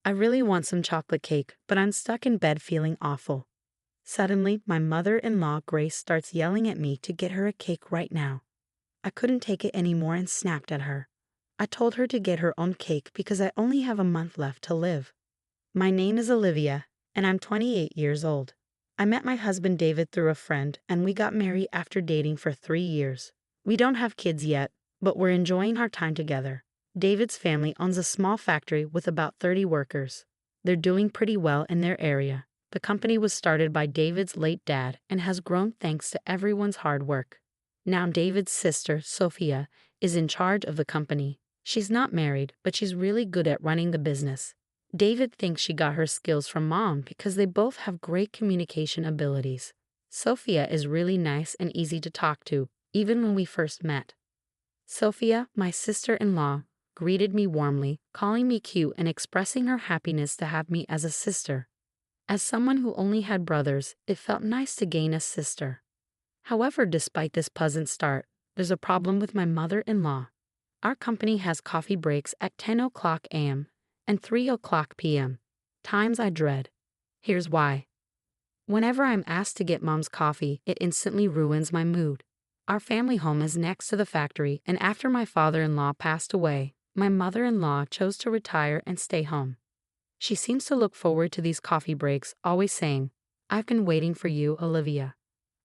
I really want some chocolate cake, but I'm stuck in bed feeling awful. Suddenly, my mother-in-law Grace starts yelling at me to get her a cake right now. I couldn't take it anymore and snapped at her. I told her to get her own cake because I only have a month left to live. My name is Olivia, and I'm 28 years old. I met my husband David through a friend, and we got married after dating for 3 years. We don't have kids yet, but we're enjoying our time together. David's family owns a small factory with about 30 workers. They're doing pretty well in their area. The company was started by David's late dad and has grown thanks to everyone's hard work. Now David's sister, Sophia, is in charge of the company. She's not married, but she's really good at running the business. David thinks she got her skills from mom because they both have great communication abilities. Sophia is really nice and easy to talk to, even when we first met. Sophia, my sister-in-law, greeted me warmly, calling me cute and expressing her happiness to have me as a sister. As someone who only had brothers, it felt nice to gain a sister. However, despite this pleasant start, there's a problem with my mother-in-law. Our company has coffee breaks at 10 o'clock a.m. and 3 o'clock p.m. Times I dread. Here's why. Whenever I'm asked to get mom's coffee, it instantly ruins my mood. Our family home is next to the factory, and after my father-in-law passed away, my mother-in-law chose to retire and stay home. She seems to look forward to these coffee breaks, always saying, "I've been waiting for you, Olivia."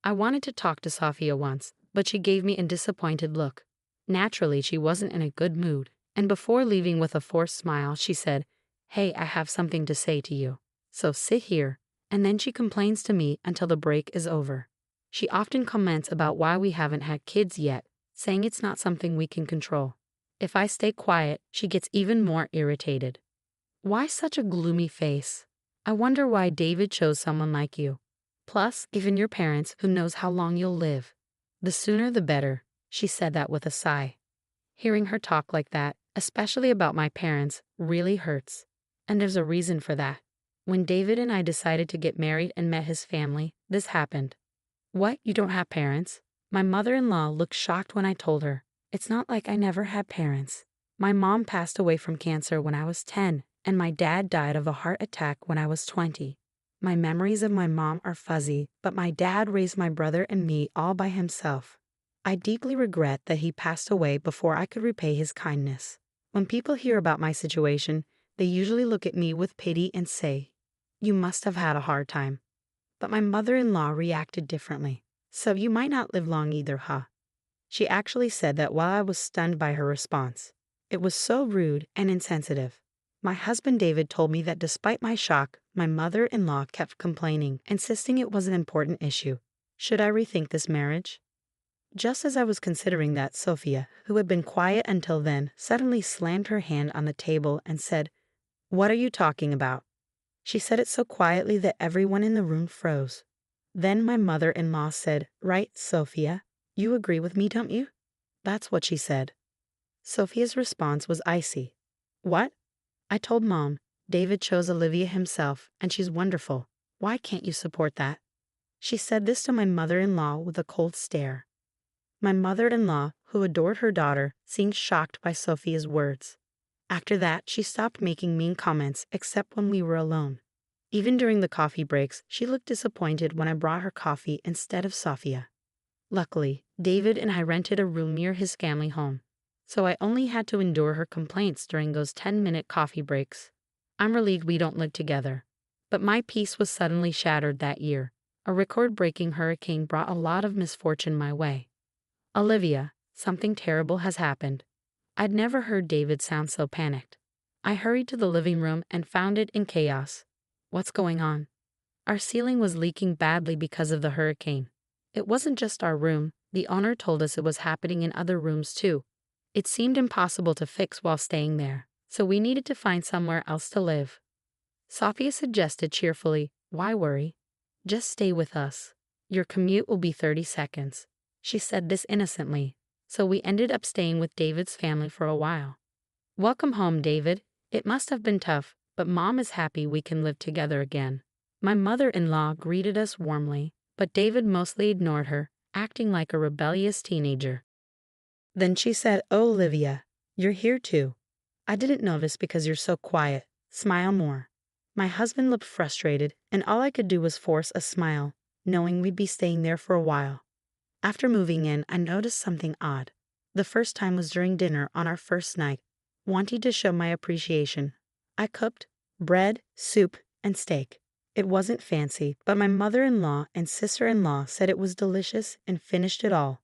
I wanted to talk to Sophia once, but she gave me a disappointed look. Naturally, she wasn't in a good mood, and before leaving with a forced smile, she said, "Hey, I have something to say to you. So sit here," and then she complains to me until the break is over. She often comments about why we haven't had kids yet, saying it's not something we can control. If I stay quiet, she gets even more irritated. Why such a gloomy face? I wonder why David chose someone like you. Plus, even your parents, who knows how long you'll live. The sooner the better, she said that with a sigh. Hearing her talk like that, especially about my parents, really hurts. And there's a reason for that. When David and I decided to get married and met his family, this happened. "What, you don't have parents?" My mother-in-law looked shocked when I told her. "It's not like I never had parents. My mom passed away from cancer when I was 10, and my dad died of a heart attack when I was 20. My memories of my mom are fuzzy, but my dad raised my brother and me all by himself. I deeply regret that he passed away before I could repay his kindness. When people hear about my situation, they usually look at me with pity and say, 'You must have had a hard time.' But my mother-in-law reacted differently. 'So you might not live long either, huh?' She actually said that while I was stunned by her response. It was so rude and insensitive. My husband David told me that despite my shock, my mother-in-law kept complaining, insisting it was an important issue. Should I rethink this marriage? Just as I was considering that, Sophia, who had been quiet until then, suddenly slammed her hand on the table and said, "What are you talking about?" She said it so quietly that everyone in the room froze. Then my mother-in-law said, "Right, Sophia, you agree with me, don't you?" That's what she said. Sophia's response was icy. "What?" I told Mom, "David chose Olivia himself, and she's wonderful. Why can't you support that?" She said this to my mother-in-law with a cold stare. My mother-in-law, who adored her daughter, seemed shocked by Sophia's words. After that, she stopped making mean comments except when we were alone. Even during the coffee breaks, she looked disappointed when I brought her coffee instead of Sophia. Luckily, David and I rented a room near his family home, so I only had to endure her complaints during those 10-minute coffee breaks. I'm relieved we don't live together. But my peace was suddenly shattered that year. A record-breaking hurricane brought a lot of misfortune my way. "Olivia, something terrible has happened." I'd never heard David sound so panicked. I hurried to the living room and found it in chaos. "What's going on?" Our ceiling was leaking badly because of the hurricane. It wasn't just our room. The owner told us it was happening in other rooms too. It seemed impossible to fix while staying there, so we needed to find somewhere else to live. Sophia suggested cheerfully, "Why worry? Just stay with us. Your commute will be 30 seconds. She said this innocently, so we ended up staying with David's family for a while. Welcome home, David. It must have been tough, but Mom is happy we can live together again. My mother-in-law greeted us warmly, but David mostly ignored her, acting like a rebellious teenager. Then she said, "Oh, Olivia, you're here too. I didn't notice because you're so quiet. Smile more. My husband looked frustrated, and all I could do was force a smile, knowing we'd be staying there for a while. After moving in, I noticed something odd. The first time was during dinner on our first night. Wanting to show my appreciation, I cooked bread, soup, and steak. It wasn't fancy, but my mother-in-law and sister-in-law said it was delicious and finished it all.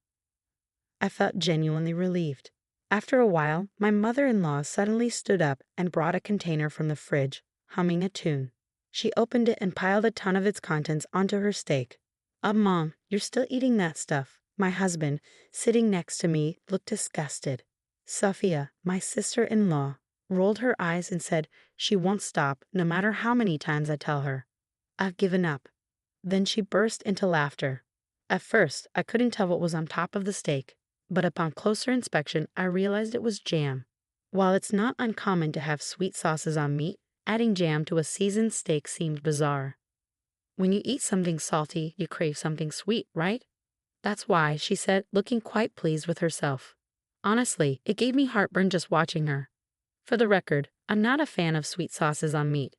I felt genuinely relieved. After a while, my mother-in-law suddenly stood up and brought a container from the fridge, humming a tune. She opened it and piled a ton of its contents onto her steak. Mom, you're still eating that stuff." My husband, sitting next to me, looked disgusted. Sophia, my sister-in-law, rolled her eyes and said she won't stop no matter how many times I tell her. "I've given up." Then she burst into laughter. At first, I couldn't tell what was on top of the steak, but upon closer inspection, I realized it was jam. While it's not uncommon to have sweet sauces on meat, adding jam to a seasoned steak seemed bizarre. When you eat something salty, you crave something sweet, right? "That's why," she said, looking quite pleased with herself. Honestly, it gave me heartburn just watching her. For the record, I'm not a fan of sweet sauces on meat.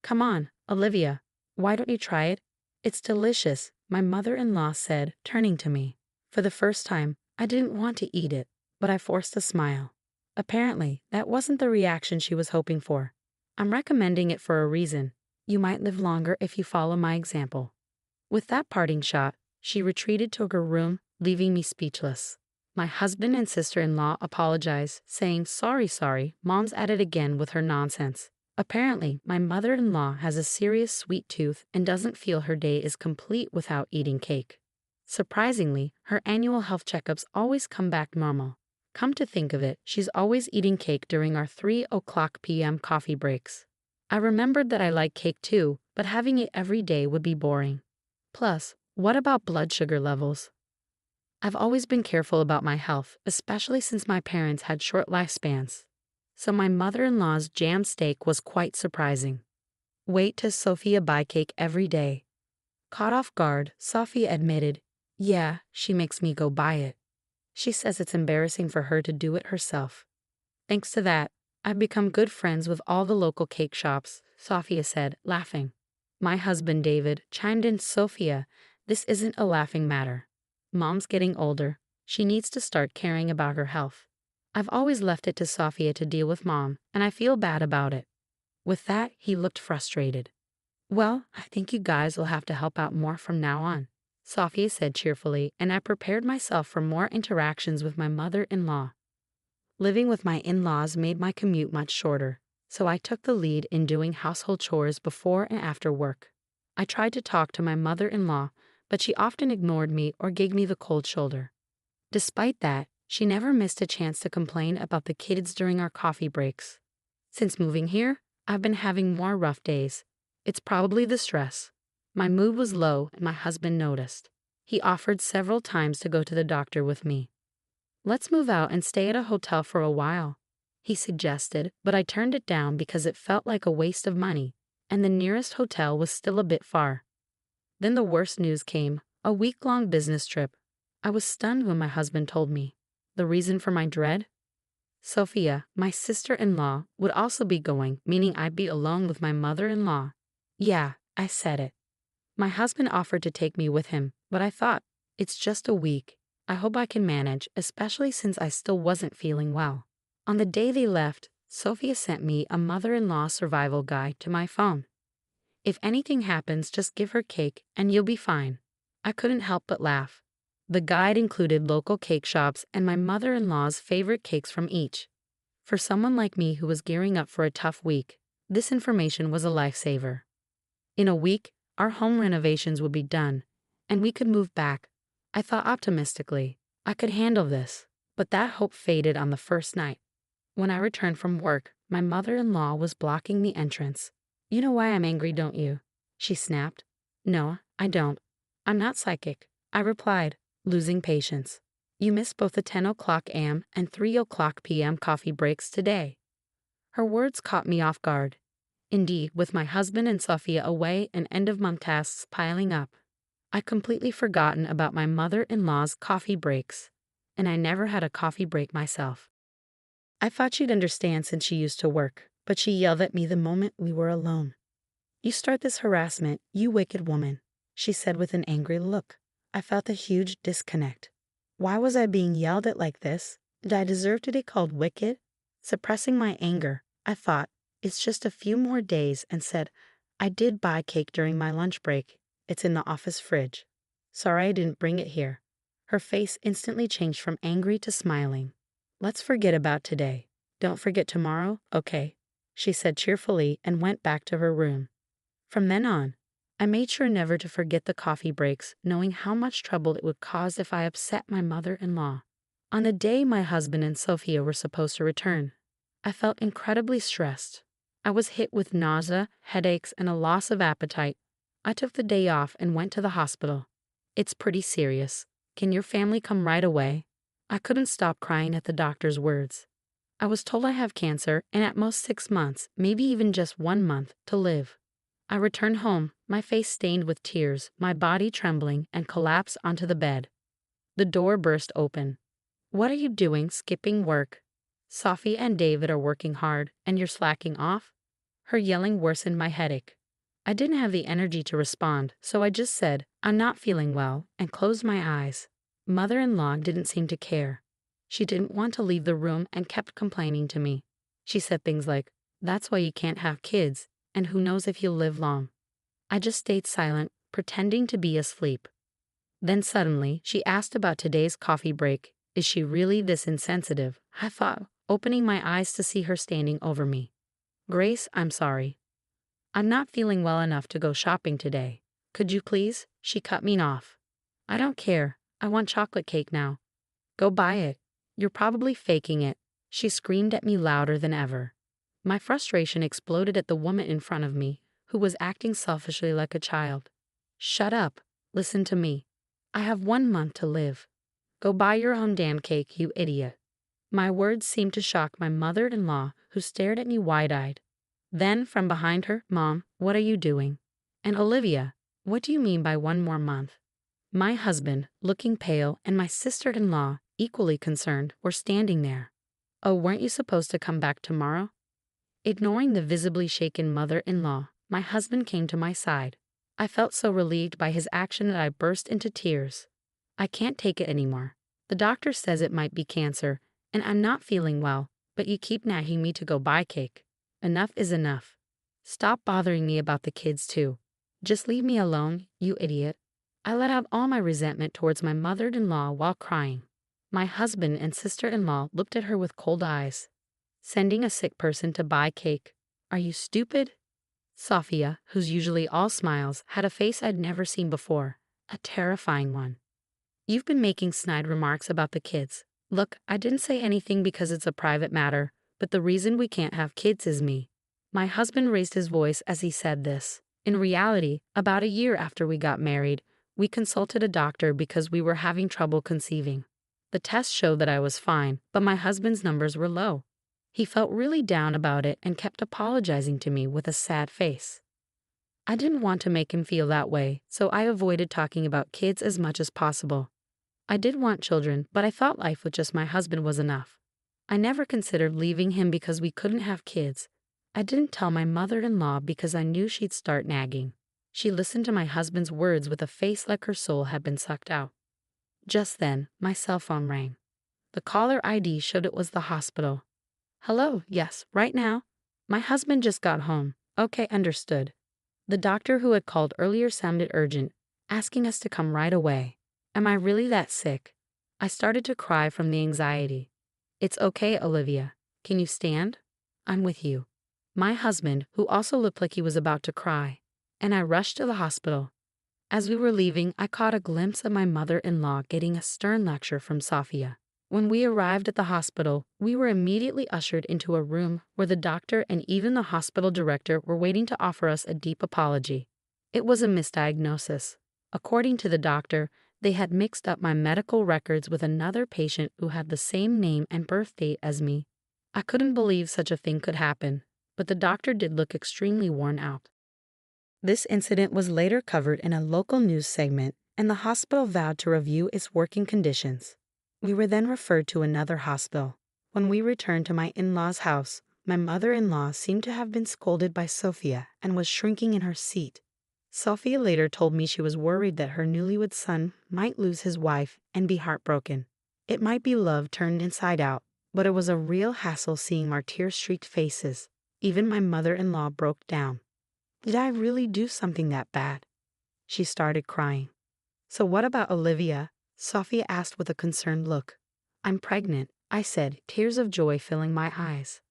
"Come on, Olivia, why don't you try it? It's delicious," my mother-in-law said, turning to me. For the first time, I didn't want to eat it, but I forced a smile. Apparently, that wasn't the reaction she was hoping for. "I'm recommending it for a reason. You might live longer if you follow my example." With that parting shot, she retreated to her room, leaving me speechless. My husband and sister-in-law apologized, saying, sorry, Mom's at it again with her nonsense." Apparently, my mother-in-law has a serious sweet tooth and doesn't feel her day is complete without eating cake. Surprisingly, her annual health checkups always come back normal. Come to think of it, she's always eating cake during our 3:00 p.m. coffee breaks. I remembered that I like cake too, but having it every day would be boring. Plus, what about blood sugar levels? I've always been careful about my health, especially since my parents had short lifespans. So my mother-in-law's jam steak was quite surprising. Wait till Sophia buy cake every day. Caught off guard, Sophia admitted, "Yeah, she makes me go buy it. She says it's embarrassing for her to do it herself." "Thanks to that, I've become good friends with all the local cake shops," Sophia said, laughing. My husband, David, chimed in, "Sophia, this isn't a laughing matter. Mom's getting older. She needs to start caring about her health. I've always left it to Sophia to deal with Mom, and I feel bad about it." With that, he looked frustrated. "Well, I think you guys will have to help out more from now on," Sophia said cheerfully, and I prepared myself for more interactions with my mother-in-law. Living with my in-laws made my commute much shorter, so I took the lead in doing household chores before and after work. I tried to talk to my mother-in-law, but she often ignored me or gave me the cold shoulder. Despite that, she never missed a chance to complain about the kids during our coffee breaks. Since moving here, I've been having more rough days. It's probably the stress. My mood was low and my husband noticed. He offered several times to go to the doctor with me. "Let's move out and stay at a hotel for a while," he suggested, but I turned it down because it felt like a waste of money, and the nearest hotel was still a bit far. Then the worst news came, a week-long business trip. I was stunned when my husband told me. The reason for my dread? Sophia, my sister-in-law, would also be going, meaning I'd be alone with my mother-in-law. Yeah, I said it. My husband offered to take me with him, but I thought, it's just a week. I hope I can manage, especially since I still wasn't feeling well. On the day they left, Sophia sent me a mother-in-law survival guide to my phone. "If anything happens, just give her cake and you'll be fine." I couldn't help but laugh. The guide included local cake shops and my mother-in-law's favorite cakes from each. For someone like me who was gearing up for a tough week, this information was a lifesaver. In a week, our home renovations would be done, and we could move back. I thought optimistically, I could handle this, but that hope faded on the first night. When I returned from work, my mother-in-law was blocking the entrance. "You know why I'm angry, don't you?" she snapped. "No, I don't. I'm not psychic," I replied, losing patience. "You missed both the 10:00 a.m. and 3:00 p.m. coffee breaks today." Her words caught me off guard. Indeed, with my husband and Sophia away and end-of-month tasks piling up, I'd completely forgotten about my mother-in-law's coffee breaks, and I never had a coffee break myself. I thought she'd understand since she used to work, but she yelled at me the moment we were alone. "You start this harassment, you wicked woman," she said with an angry look. I felt a huge disconnect. Why was I being yelled at like this? Did I deserve to be called wicked? Suppressing my anger, I thought, it's just a few more days, and said, "I did buy cake during my lunch break. It's in the office fridge. Sorry I didn't bring it here." Her face instantly changed from angry to smiling. "Let's forget about today. Don't forget tomorrow, okay?" she said cheerfully and went back to her room. From then on, I made sure never to forget the coffee breaks, knowing how much trouble it would cause if I upset my mother-in-law. On the day my husband and Sophia were supposed to return, I felt incredibly stressed. I was hit with nausea, headaches, and a loss of appetite. I took the day off and went to the hospital. "It's pretty serious. Can your family come right away?" I couldn't stop crying at the doctor's words. I was told I have cancer and at most 6 months, maybe even just 1 month, to live. I returned home, my face stained with tears, my body trembling, and collapsed onto the bed. The door burst open. "What are you doing, skipping work? Sophie and David are working hard, and you're slacking off?" Her yelling worsened my headache. I didn't have the energy to respond, so I just said, "I'm not feeling well," and closed my eyes. Mother-in-law didn't seem to care. She didn't want to leave the room and kept complaining to me. She said things like, "That's why you can't have kids, and who knows if you'll live long." I just stayed silent, pretending to be asleep. Then suddenly, she asked about today's coffee break. Is she really this insensitive? I thought, opening my eyes to see her standing over me. "Grace, I'm sorry. I'm not feeling well enough to go shopping today. Could you please?" She cut me off. "I don't care. I want chocolate cake now." "Go buy it. You're probably faking it." She screamed at me louder than ever. My frustration exploded at the woman in front of me, who was acting selfishly like a child. "Shut up. Listen to me. I have 1 month to live. Go buy your own damn cake, you idiot." My words seemed to shock my mother-in-law, who stared at me wide-eyed. Then, from behind her, "Mom, what are you doing? And Olivia, what do you mean by 1 more month?" My husband, looking pale, and my sister-in-law, equally concerned, were standing there. "Oh, weren't you supposed to come back tomorrow?" Ignoring the visibly shaken mother-in-law, my husband came to my side. I felt so relieved by his action that I burst into tears. "I can't take it anymore. The doctor says it might be cancer, and I'm not feeling well, but you keep nagging me to go buy cake. Enough is enough. Stop bothering me about the kids too. Just leave me alone, you idiot." I let out all my resentment towards my mother-in-law while crying. My husband and sister-in-law looked at her with cold eyes. "Sending a sick person to buy cake. Are you stupid?" Sophia, who's usually all smiles, had a face I'd never seen before, a terrifying one. "You've been making snide remarks about the kids. Look, I didn't say anything because it's a private matter, but the reason we can't have kids is me." My husband raised his voice as he said this. In reality, about a year after we got married, we consulted a doctor because we were having trouble conceiving. The test showed that I was fine, but my husband's numbers were low. He felt really down about it and kept apologizing to me with a sad face. I didn't want to make him feel that way, so I avoided talking about kids as much as possible. I did want children, but I thought life with just my husband was enough. I never considered leaving him because we couldn't have kids. I didn't tell my mother-in-law because I knew she'd start nagging. She listened to my husband's words with a face like her soul had been sucked out. Just then, my cell phone rang. The caller ID showed it was the hospital. "Hello, yes, right now. My husband just got home." "Okay, understood." The doctor who had called earlier sounded urgent, asking us to come right away. Am I really that sick? I started to cry from the anxiety. "It's okay, Olivia. Can you stand? I'm with you." My husband, who also looked like he was about to cry, and I rushed to the hospital. As we were leaving, I caught a glimpse of my mother-in-law getting a stern lecture from Sophia. When we arrived at the hospital, we were immediately ushered into a room where the doctor and even the hospital director were waiting to offer us a deep apology. It was a misdiagnosis. According to the doctor, they had mixed up my medical records with another patient who had the same name and birth date as me. I couldn't believe such a thing could happen, but the doctor did look extremely worn out. This incident was later covered in a local news segment, and the hospital vowed to review its working conditions. We were then referred to another hospital. When we returned to my in-laws' house, My mother-in-law seemed to have been scolded by Sophia and was shrinking in her seat. Sophia later told me she was worried that her newlywed son might lose his wife and be heartbroken. It might be love turned inside out, but it was a real hassle seeing our tear-streaked faces. Even my mother-in-law broke down. Did I really do something that bad? She started crying. So what about Olivia? Sophia asked with a concerned look. I'm pregnant, I said, tears of joy filling my eyes.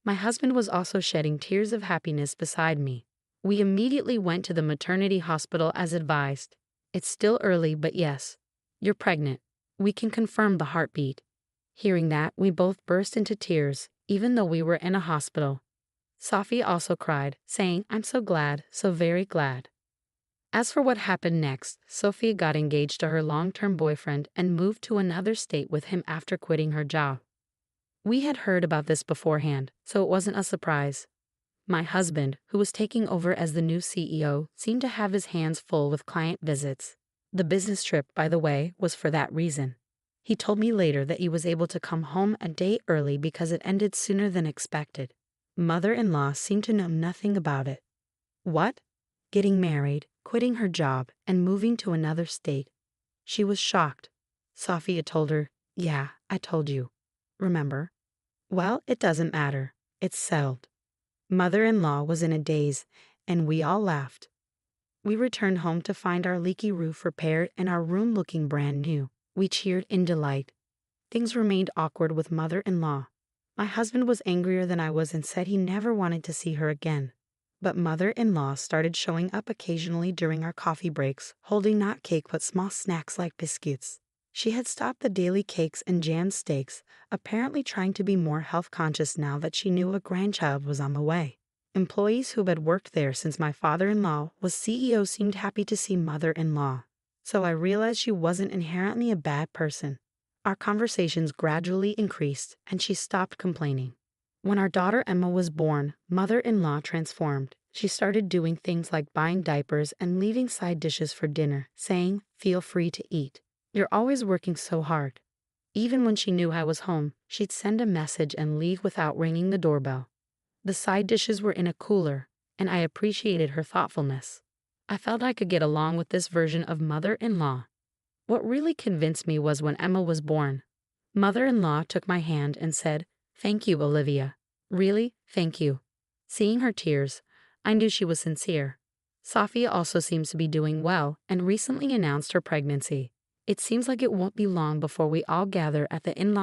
My husband was also shedding tears of happiness beside me. We immediately went to the maternity hospital as advised. It's still early, but yes, you're pregnant. We can confirm the heartbeat. Hearing that, we both burst into tears, even though we were in a hospital. Sophie also cried, saying, I'm so glad, so very glad. As for what happened next, Sophia got engaged to her long-term boyfriend and moved to another state with him after quitting her job. We had heard about this beforehand, so it wasn't a surprise. My husband, who was taking over as the new CEO, seemed to have his hands full with client visits. The business trip, by the way, was for that reason. He told me later that he was able to come home a day early because it ended sooner than expected. Mother-in-law seemed to know nothing about it. What? Getting married, quitting her job, and moving to another state. She was shocked. Sophia told her, yeah, I told you. Remember? Well, it doesn't matter. It's settled. Mother-in-law was in a daze, and we all laughed. We returned home to find our leaky roof repaired and our room looking brand new. We cheered in delight. Things remained awkward with mother-in-law. My husband was angrier than I was and said he never wanted to see her again. But mother-in-law started showing up occasionally during our coffee breaks, holding not cake but small snacks like biscuits. She had stopped the daily cakes and jammed steaks, apparently trying to be more health-conscious now that she knew a grandchild was on the way. Employees who had worked there since my father-in-law was CEO seemed happy to see mother-in-law. So I realized she wasn't inherently a bad person. Our conversations gradually increased, and she stopped complaining. When our daughter Emma was born, mother-in-law transformed. She started doing things like buying diapers and leaving side dishes for dinner, saying, feel free to eat. You're always working so hard. Even when she knew I was home, she'd send a message and leave without ringing the doorbell. The side dishes were in a cooler, and I appreciated her thoughtfulness. I felt I could get along with this version of mother-in-law. What really convinced me was when Emma was born. Mother-in-law took my hand and said, thank you, Olivia. Really, thank you. Seeing her tears, I knew she was sincere. Sophia also seems to be doing well and recently announced her pregnancy. It seems like it won't be long before we all gather at the in-law